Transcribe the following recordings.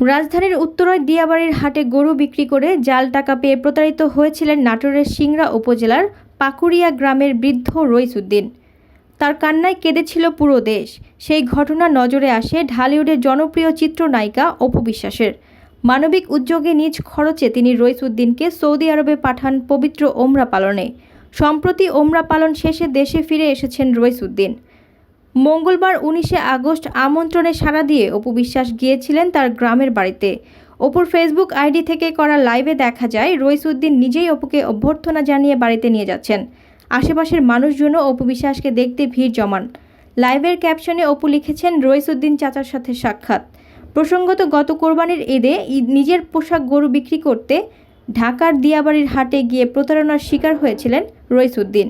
রাজধানীর উত্তরায় দিয়াবাড়ির হাটে গরু বিক্রি করে জাল টাকা পেয়ে প্রতারিত হয়েছিলেন নাটোরের সিংড়া উপজেলার পাকুড়িয়া গ্রামের বৃদ্ধ রইস উদ্দিন। তার কান্নায় কেঁদেছিল পুরো দেশ। সেই ঘটনা নজরে আসে ঢালিউডের জনপ্রিয় চিত্রনায়িকা অপু বিশ্বাসের। মানবিক উদ্যোগে নিজ খরচে তিনি রইস উদ্দিনকে সৌদি আরবে পাঠান পবিত্র ওমরা পালনে। সম্প্রতি ওমরা পালন শেষে দেশে ফিরে এসেছেন রইস উদ্দিন। মঙ্গলবার 19 আগস্ট আমন্ত্রণে সাড়া দিয়ে অপু বিশ্বাস গিয়েছিলেন তার গ্রামের বাড়িতে। অপুর ফেসবুক আইডি থেকে করা লাইভে দেখা যায় রইস উদ্দিন নিজেই অপুকে অভ্যর্থনা জানিয়ে বাড়িতে নিয়ে যাচ্ছেন। আশেপাশের মানুষজনও অপু বিশ্বাসকে দেখতে ভিড় জমান। লাইভের ক্যাপশনে অপু লিখেছেন, রইস উদ্দিন চাচার সাথে সাক্ষাৎ। প্রসঙ্গত, গত কোরবানির ঈদে নিজের পোশাক গরু বিক্রি করতে ঢাকার দিয়াবাড়ির হাটে গিয়ে প্রতারণার শিকার হয়েছিলেন রইস উদ্দিন।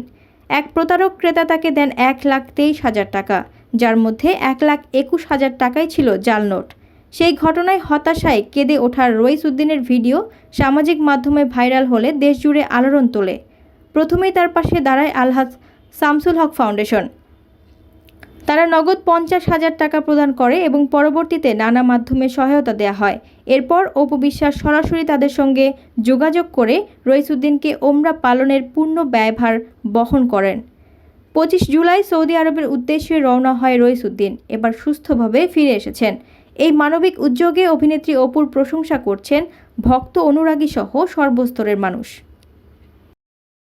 এক প্রতারক ক্রেতা তাকে দেন 1,23,000 টাকা, যার মধ্যে 1,21,000 টাকাই ছিল জাল নোট। সেই ঘটনায় হতাশায় কেঁদে ওঠা রইস উদ্দিনের ভিডিও সামাজিক মাধ্যমে ভাইরাল হলে দেশজুড়ে আলোড়ন তোলে। প্রথমেই তার পাশে দাঁড়ায় আলহাজ শামসুল হক ফাউন্ডেশন। তারা নগদ 50,000 টাকা প্রদান করে এবং পরবর্তীতে নানা মাধ্যমে সহায়তা দেওয়া হয়। এরপর অপু বিশ্বাস সরাসরি তাদের সঙ্গে যোগাযোগ করে রইস উদ্দিনকে ওমরা পালনের পূর্ণ ব্যয়ভার বহন করেন। 25 জুলাই সৌদি আরবের উদ্দেশ্যে রওনা হয় রইস উদ্দিন। এবার সুস্থভাবে ফিরে এসেছেন। এই মানবিক উদ্যোগে অভিনেত্রী অপুর প্রশংসা করছেন ভক্ত, অনুরাগী সহ সর্বস্তরের মানুষ।